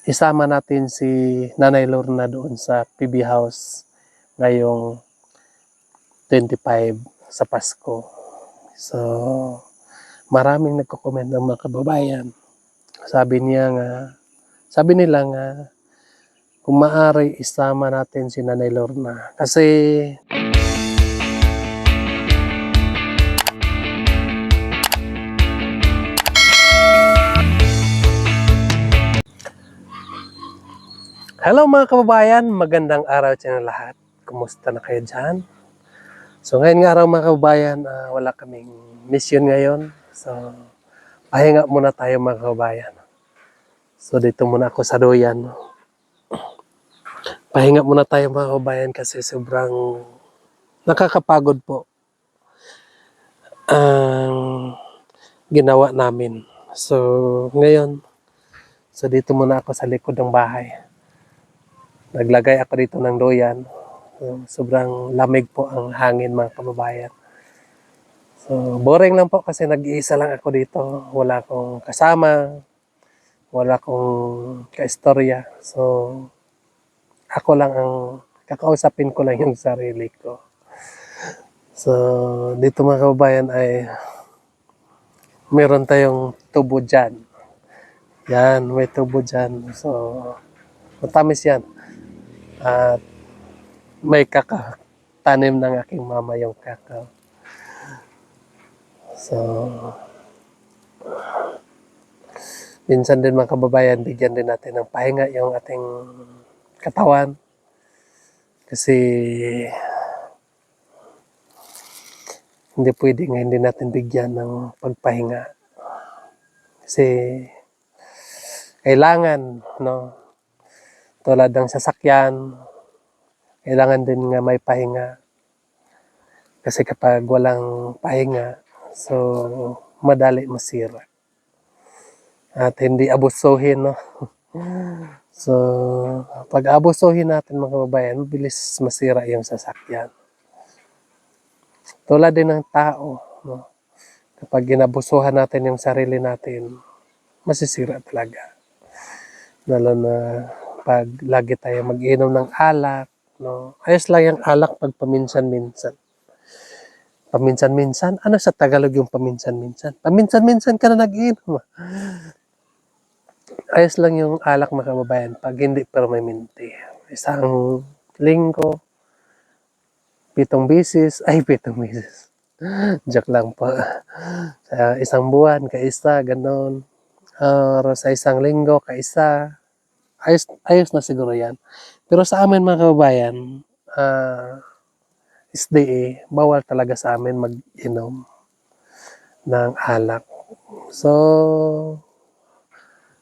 isama natin si Nanay Lorna doon sa PB House ngayong 25 sa Pasko. So, maraming nagko-comment ng mga kababayan. Sabi nila nga, kung maaari isama natin si Nanay Lorna. Kasi hello mga kababayan, magandang araw sa inyo lahat. Kumusta na kayo dyan? So ngayon nga araw mga kababayan, wala kaming mission ngayon. So pahinga muna tayo mga kababayan. So dito muna ako sa Doyan. Pahinga muna tayo mga kababayan kasi sobrang nakakapagod po ang ginawa namin. So ngayon, dito muna ako sa likod ng bahay. Naglagay ako dito ng doyan. Sobrang lamig po ang hangin mga kababayan. So boring lang po kasi nag-iisa lang ako dito. Wala akong kasama. Wala akong kaistorya. So ako lang ang kakausapin ko lang yung sarili ko. So dito mga kababayan ay meron tayong tubo dyan. Yan, may tubo dyan. So matamis yan. At may kakatanim ng aking mama yung kakao. So minsan din mga kababayan, bigyan din natin ng pahinga yung ating katawan. Kasi hindi pwedeng hindi natin bigyan ng pagpahinga. Kasi kailangan, no? Tulad ng sasakyan, kailangan din nga may pahinga. Kasi kapag walang pahinga, so madali masira. At hindi abusuhin, no? So, pag abusuhin natin mga kababayan, mabilis masira yung sasakyan. Tulad din ng tao, no? Kapag ginabusuhan natin yung sarili natin, masisira talaga. Lalo na pag lagi tayo mag-inom ng alak, no? Ayos lang yung alak pag paminsan-minsan. Paminsan-minsan? Ano sa Tagalog yung paminsan-minsan? Paminsan-minsan ka na nag-inom. Ayos lang yung alak mga kababayan pag hindi permanente. Isang linggo, 7 bisis. Joke lang po. Sa isang buwan, kaisa, ganon. Or sa isang linggo, kaisa. Ayos na siguro yan. Pero sa amin mga kababayan, SDA, bawal talaga sa amin mag-inom ng alak. So,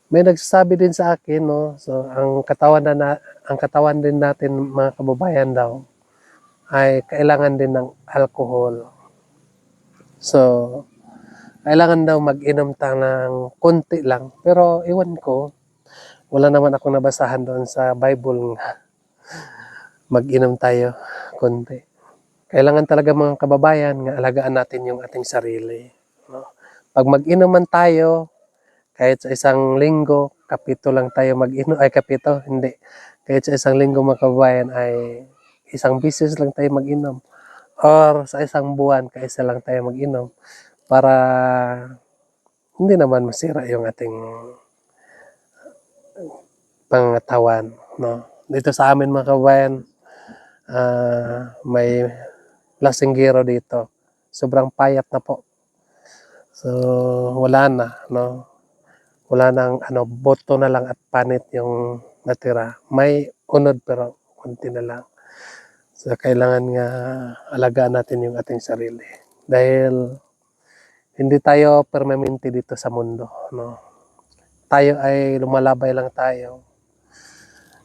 may nagsasabi din sa akin, no? So, ang katawan din natin mga kababayan daw ay kailangan din ng alcohol. So, kailangan daw mag-inom tayo ng konti lang. Pero, iwan ko, wala naman akong nabasahan doon sa Bible nga mag-inom tayo konti. Kailangan talaga mga kababayan nga alagaan natin yung ating sarili. No? Pag mag-inom man tayo, kahit sa isang linggo, kapito lang tayo mag-inom, hindi. Kahit sa isang linggo mga kababayan ay isang bisis lang tayo mag-inom. Or sa isang buwan, kaisa lang tayo mag-inom. Para hindi naman masira yung ating pangatawan, no? Dito sa amin mga kababayan, may lasinggero dito. Sobrang payat na po. So, wala na, no? Wala nang boto na lang at panit yung natira. May unod pero konti na lang. So, kailangan nga alagaan natin yung ating sarili. Dahil hindi tayo permanente dito sa mundo, no? Tayo ay lumalabay lang tayo.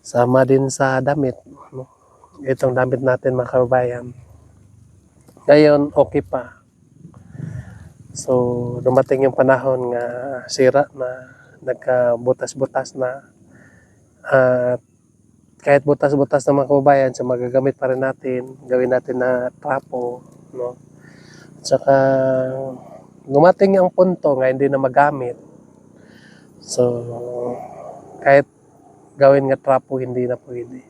Sama din sa damit, no? Itong damit natin mga kababayan. Ngayon, okay pa. So, dumating yung panahon nga sira na, nagkabutas-butas na. At kahit butas-butas na mga kababayan, so magagamit pa rin natin, gawin natin na trapo, no? At saka, dumating ang punto nga hindi na magamit. So, kahit gawin nga trapo, hindi na pwede.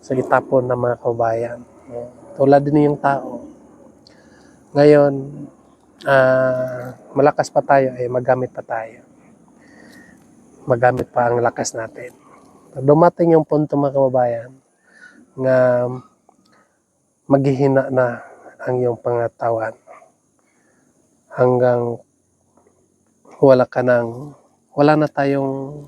So itapon ng mga kabayan. No? Tulad din yung tao. Ngayon, malakas pa tayo, magamit pa tayo. Magamit pa ang lakas natin. Dumating yung punto mga kababayan nga maghihina na ang iyong pangatawan hanggang wala na tayong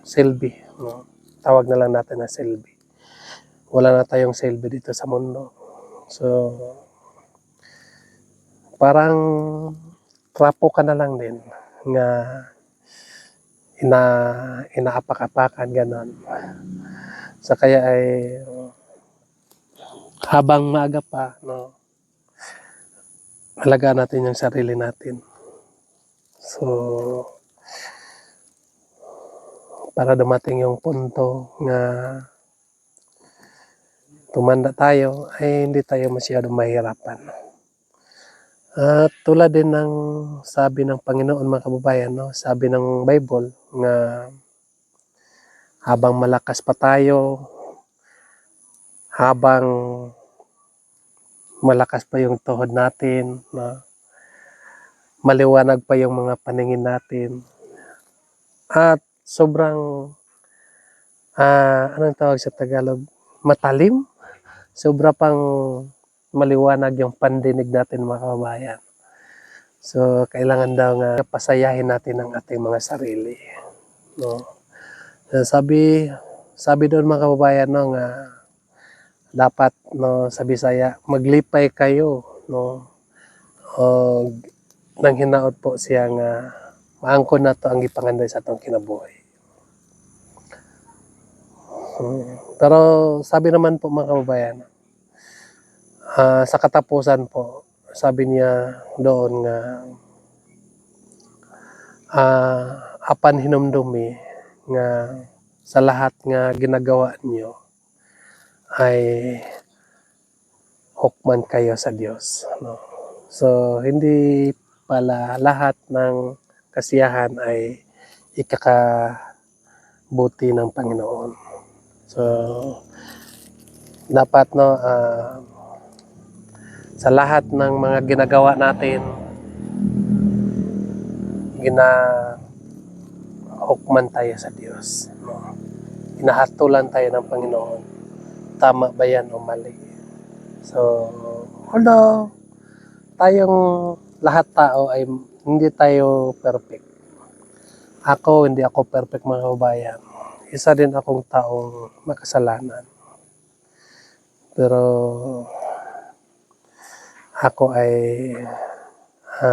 silbi. No? Tawag na lang natin na silbi. Wala na tayong silbi dito sa mundo. So, parang trapo ka na lang din nga inaapak-apakan ganon. So kaya ay habang maaga pa, no, alagaan natin yung sarili natin. So para dumating yung punto nga tumanda tayo ay hindi tayo masyadong mahirapan. At tulad din ng sabi ng Panginoon mga kababayan, no? Sabi ng Bible nga habang malakas pa tayo, habang malakas pa yung tuhod natin, no? Maliwanag pa yung mga paningin natin, at sobrang anong tawag sa Tagalog? Matalim? Sobra pang maliwanag yung pandinig natin mga kababayan. So, kailangan daw nga pasayahin natin ang ating mga sarili. No? So, sabi doon mga kababayan, no, nga dapat, no, sa Bisaya, maglipay kayo, no? O nang hinaot po siya nga maangkon na to ang gipanganday sa atong kinabuhi. Pero sabi naman po mga kababayan, sa katapusan po, sabi niya doon nga apan hinumdumi nga sa lahat nga ginagawa niyo ay hukman kayo sa Diyos. No? So hindi pala lahat ng kasiyahan ay ikakabuti ng Panginoon. So dapat, no, sa lahat ng mga ginagawa natin, ginahukman tayo sa Diyos. No? Hinahatulan tayo ng Panginoon. Tama ba yan o mali? So, although tayong lahat tao ay hindi tayo perfect. Hindi ako perfect mga kababayan. Isa din akong taong makasalanan. Pero ako ay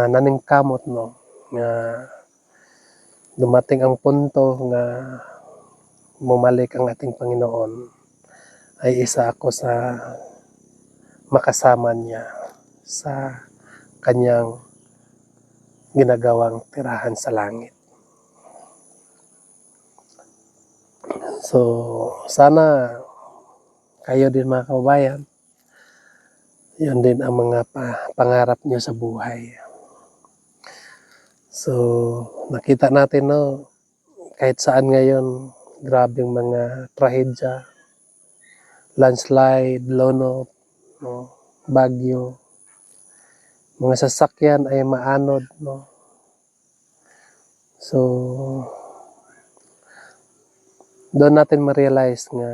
naningkamot, no, nga dumating ang punto nga bumalik ang ating Panginoon, ay isa ako sa makasama niya sa kanyang ginagawang tirahan sa langit. So sana kayo din mga kababayan, yun din ang mga pangarap niyo sa buhay. So nakita natin, no, kahit saan ngayon, grabing mga trahedya, landslide, lono, no, bagyo, mga sasakyan ay maanod, no. So doon natin ma-realize nga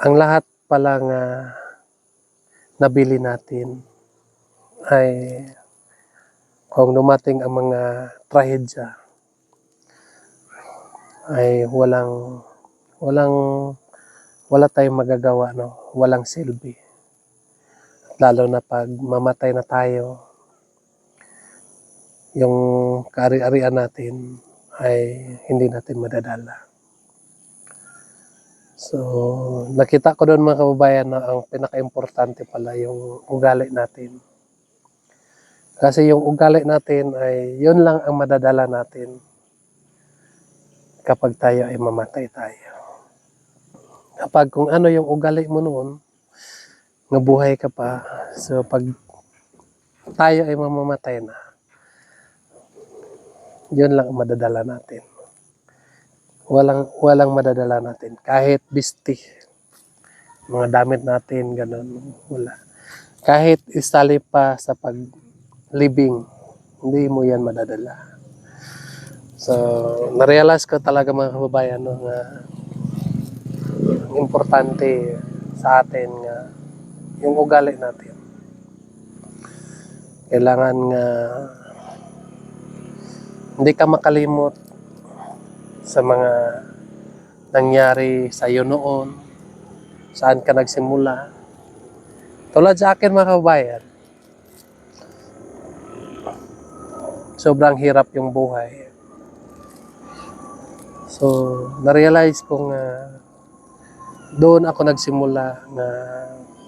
ang lahat pala nga nabili natin ay kung dumating ang mga trahedya ay wala tayong magagawa, no? Walang silbi. Lalo na pag mamatay na tayo, yung kaari-arian natin ay hindi natin madadala. So, nakita ko doon mga kababayan na ang pinaka-importante pala yung ugali natin. Kasi yung ugali natin ay yun lang ang madadala natin kapag tayo ay mamatay tayo. Kapag kung ano yung ugali mo noon, nga buhay ka pa, so pag tayo ay mamamatay na, Yun lang ang madadala natin. Walang madadala natin. Kahit bisti, mga damit natin, ganun, wala. Kahit isali pa sa paglibing, hindi mo yan madadala. So, na-realize ko talaga mga kababayan, no, nga importante sa atin nga yung ugali natin. Kailangan nga hindi ka makalimot sa mga nangyari sa iyo noon, saan ka nagsimula. Tulad sa akin mga kababayan, sobrang hirap yung buhay. So, na-realize ko nga doon ako nagsimula na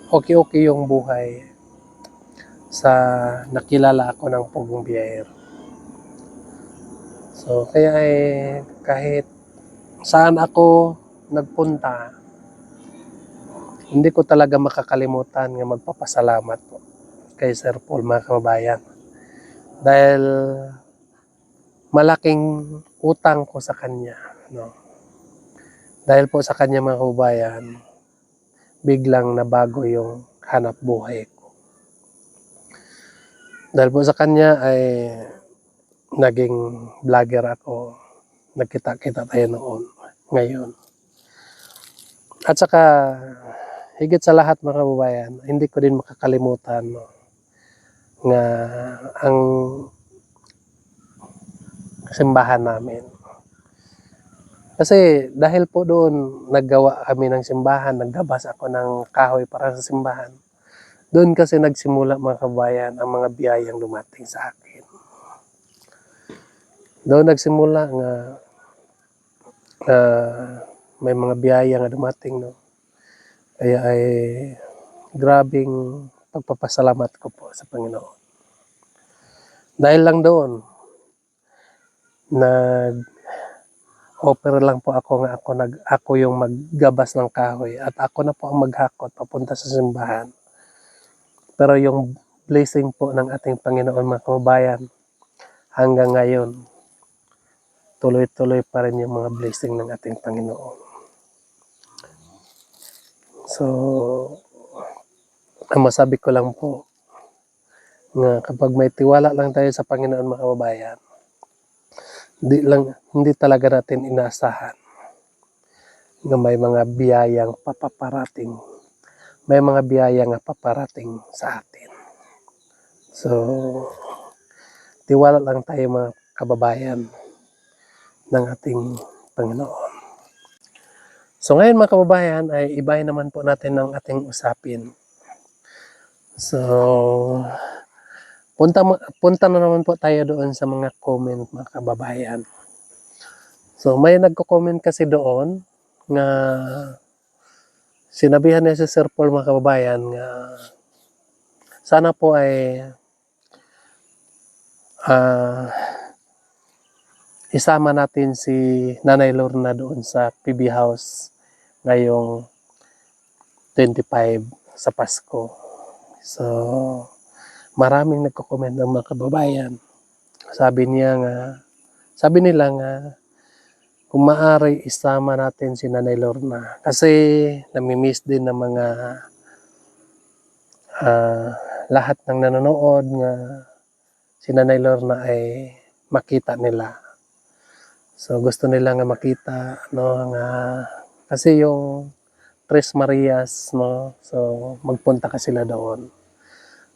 okay yung buhay sa nakilala ako ng Pugong Biyahero. So, kaya kahit saan ako nagpunta, hindi ko talaga makakalimutan nga magpapasalamat po kay Sir Paul mga kababayan. Dahil malaking utang ko sa kanya, no? Dahil po sa kanya mga kababayan, biglang nabago yung hanap buhay ko. Dahil po sa kanya ay naging vlogger ako. Nagkita-kita tayo noon, ngayon. At saka, higit sa lahat mga kababayan, hindi ko din makakalimutan, no, nga ang simbahan namin. Kasi dahil po doon, naggawa kami ng simbahan, naggabas ako ng kahoy para sa simbahan. Doon kasi nagsimula mga kababayan ang mga biyayang dumating sa akin. Doon nagsimula nga may mga biyaya nga dumating, no. Kaya ay grabing pagpapasalamat ko po sa Panginoon. Dahil lang doon, nag-offer lang po ako nga ako yung maggabas ng kahoy at ako na po ang maghakot papunta sa simbahan. Pero yung blessing po ng ating Panginoon mga kababayan, hanggang ngayon, tuloy-tuloy pa rin yung mga blessing ng ating Panginoon. So, ang masabi ko lang po, nga kapag may tiwala lang tayo sa Panginoon mga kababayan, hindi talaga natin inaasahan na may mga biyayang papaparating. May mga biyayang paparating sa atin. So, tiwala lang tayo mga kababayan ng ating Panginoon. So ngayon mga kababayan ay ibahin naman po natin ang ating usapin. So, punta na naman po tayo doon sa mga comment mga kababayan. So may nagko-comment kasi doon nga sinabihan niya si Sir Paul mga kababayan nga sana po ay isama natin si Nanay Lorna doon sa PB House ngayong 25 sa Pasko. So, maraming nagko-comment ng mga kababayan. Sabi nila nga kung maaari isama natin si Nanay Lorna kasi namimiss din ng mga lahat ng nanonood nga si Nanay Lorna ay makita nila. So gusto nila nga makita, no, nga kasi yung Tres Marias, no, so magpunta ka sila doon.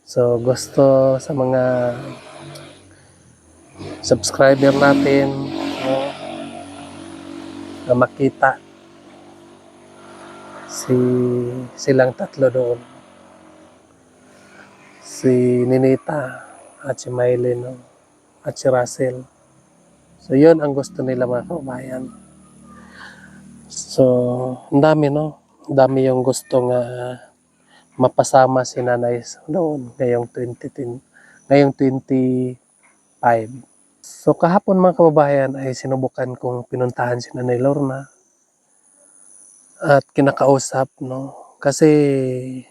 So gusto sa mga subscriber natin, no, na makita silang tatlo doon. Si Ninita at si Mylene, no, at si Russell. So yun ang gusto nila mga kababayan. So ang dami, no? Ang dami yung gusto nga mapasama si Nanay doon ngayong 25. So kahapon mga kababayan ay sinubukan kong pinuntahan si Nanay Lorna at kinakausap, no? Kasi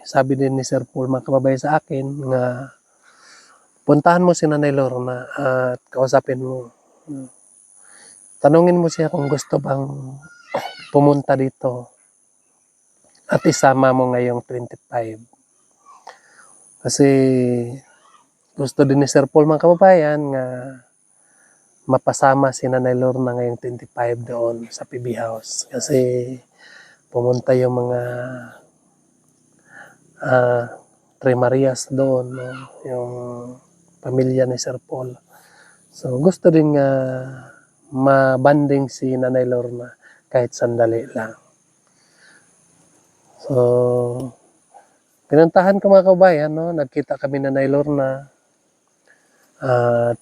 sabi din ni Sir Paul mga kababayan sa akin nga puntahan mo si Nanay Lorna at kausapin mo Tanungin mo siya kung gusto bang pumunta dito at isama mo ngayong 25. Kasi gusto din ni Sir Paul mga kababayan nga mapasama si Nanay Lorna ngayong 25 doon sa PB House. Kasi pumunta yung mga Tres Marias doon, no? Yung pamilya ni Sir Paul. So gusto din nga mabanding si Nanay Lorna kahit sandali lang. So pinuntahan ko mga kabayan, no? Nagkita kami na Nanay Lorna. At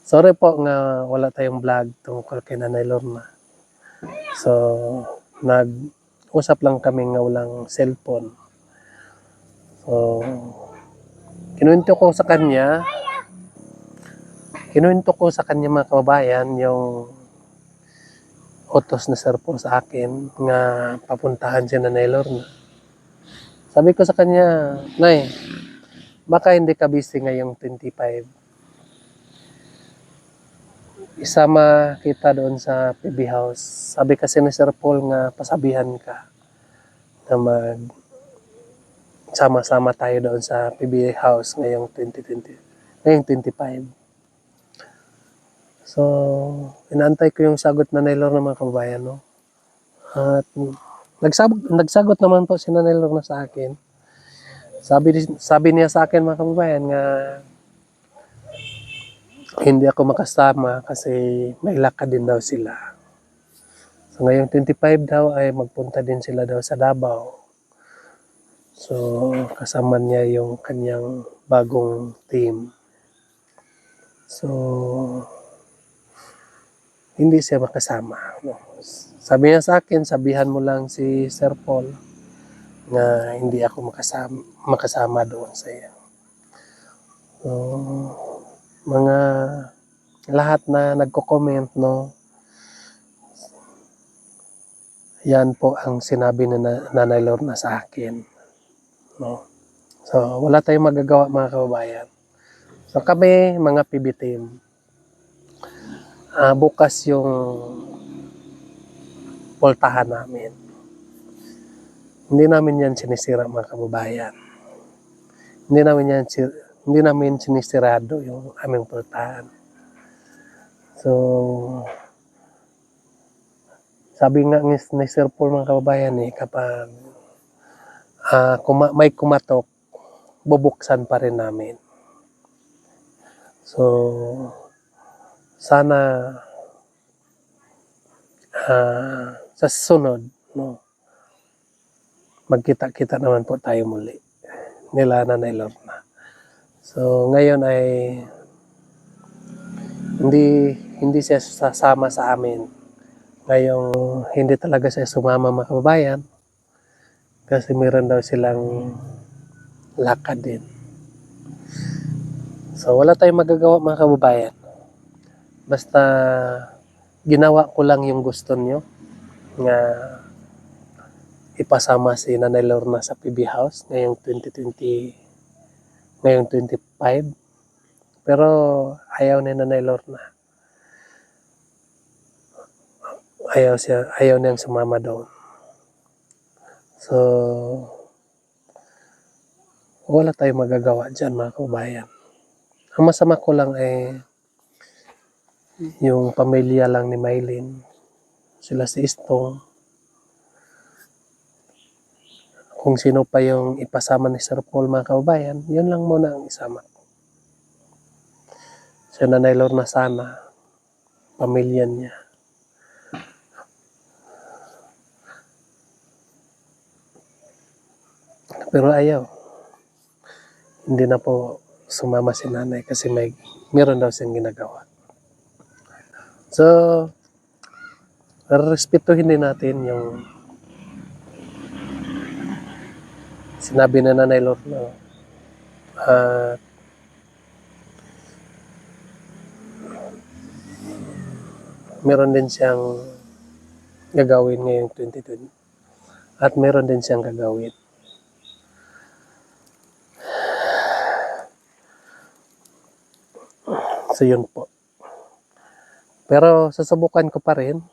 sorry po nga wala tayong vlog tungkol kay Nanay Lorna. So nag-usap lang kami nga walang cellphone. So kinuwento ko sa kanya mga kababayan yung utos na Sir Paul sa akin nga papuntahan si Nanay Lorna. Sabi ko sa kanya, Nay, baka hindi ka busy ngayong 25. Isama kita doon sa PB House. Sabi kasi ni Sir Paul nga pasabihan ka na sama-sama tayo doon sa PB House ngayong 25. So, inaantay ko yung sagot na Nanay Lorna mga kababayan, no? At nagsagot naman po si Nanay Lorna sa akin. Sabi niya sa akin mga kababayan nga hindi ako makasama kasi may lakad din daw sila. So ngayong 25 daw ay magpunta din sila daw sa Davao. So kasama niya yung kanyang bagong team. So hindi siya makasama, no? Sabi niya sa akin, sabihan mo lang si Sir Paul na hindi ako makasama doon sa iyo. So, mga lahat na nagko-comment, no, yan po ang sinabi ni Nanay Lorna sa akin, no. So wala tayong magagawa mga kababayan. So kami mga PB team, bukas yung pultahan namin. Hindi namin yan sinisira mga kababayan. Hindi namin sinisirado yung aming pultahan. So sabi nga ni Sir Paul mga kababayan kapag may kumatok, bubuksan pa rin namin. So sana sa susunod, no, magkita-kita naman po tayo muli nila Nanay Lorna. So ngayon ay hindi siya sasama sa amin. Ngayong hindi talaga siya sumama mga kababayan kasi meron daw silang lakad din. So wala tayong magagawa mga kababayan. Basta ginawa ko lang yung gusto nyo nga ipasama si Nanay Lorna sa PB House ngayong 25. Pero ayaw ni Nanay Lorna. Ayaw niyang sumama doon. So wala tayong magagawa dyan mga kababayan. Ang masama ko lang ay yung pamilya lang ni Mylene, sila si Istong, kung sino pa yung ipasama ni Sir Paul mga kababayan, yun lang muna ang isama. Si Nanay Lorna sana, pamilya niya. Pero ayaw. Hindi na po sumama si nanay kasi meron daw siyang ginagawa. So, respetuhin din natin yung sinabi na Nanay Lorna. Meron din siyang gagawin ngayong 2020. At meron din siyang gagawin. So yun po. Pero susubukan ko pa rin.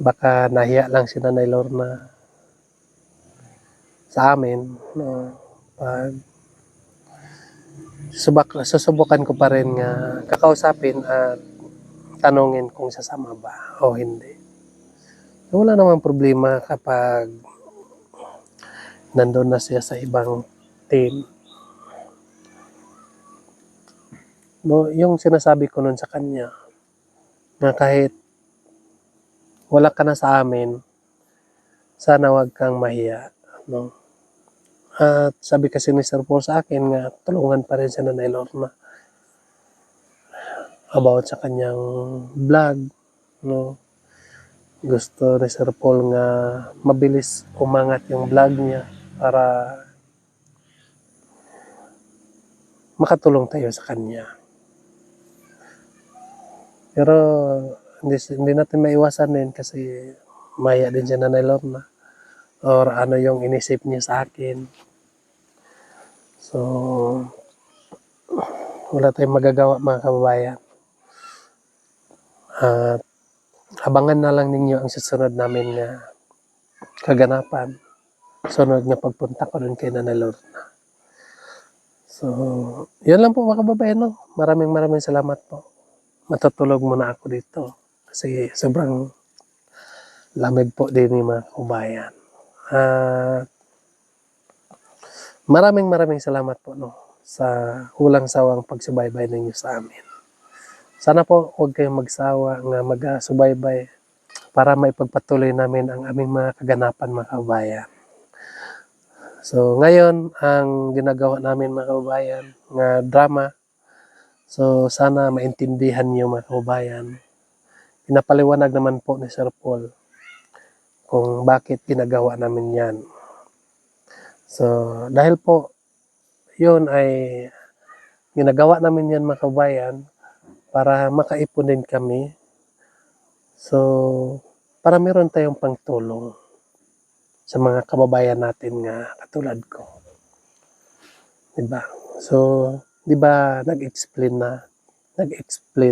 Baka nahiya lang si Nanay Lorna sa amin, no? Pag susubukan ko pa rin nga kakausapin at tanungin kung sasama ba o hindi. Wala namang problema kapag nandun na siya sa ibang team. No, yung sinasabi ko nun sa kanya, na kahit wala ka na sa amin, sana wag kang mahiya, no? At sabi kasi ni Sir Paul sa akin nga tulungan pa rin si Nanay Lorna about sa kanyang vlog, no? Gusto ni Sir Paul nga mabilis umangat yung vlog niya para makatulong tayo sa kanya. Pero hindi natin maiwasan din kasi maya din siya Nanay Lorna or ano yung inisip niya sa akin. So, wala tayong magagawa mga kababayan. At abangan na lang ninyo ang susunod namin na kaganapan. Sunod nga pagpunta ko dun kay Nanay Lorna. So, yun lang po mga kababayan. No? Maraming salamat po. Matutulog muna ako dito. Kasi sobrang lamig po din ni mga kababayan. Maraming salamat po no, sa walang sawang pagsubaybay ninyo sa amin. Sana po huwag kayong magsawa nga mag-subaybay para maipagpatuloy namin ang aming mga kaganapan mga kababayan. So ngayon, ang ginagawa namin mga kababayan, nga drama, so sana maintindihan niyo mga kababayan. Pinapaliwanag naman po ni Sir Paul kung bakit ginagawa namin yan. So dahil po yun ay ginagawa namin yan mga kababayan para makaipon din kami. So, para meron tayong pangtulong sa mga kababayan natin nga katulad ko. Diba? So, diba nag-explain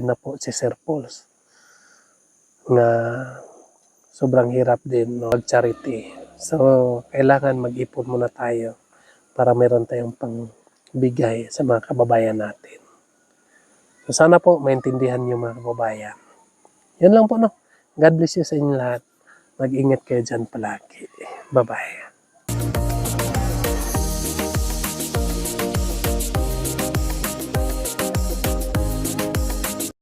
na po si Sir Paul na sobrang hirap din no, mag-charity. So, kailangan mag-ipon muna tayo para meron tayong pangbigay sa mga kababayan natin. So, sana po maintindihan niyo mga kababayan. Yun lang po no. God bless you sa inyo lahat. Mag-ingat kayo dyan palagi. Bye-bye.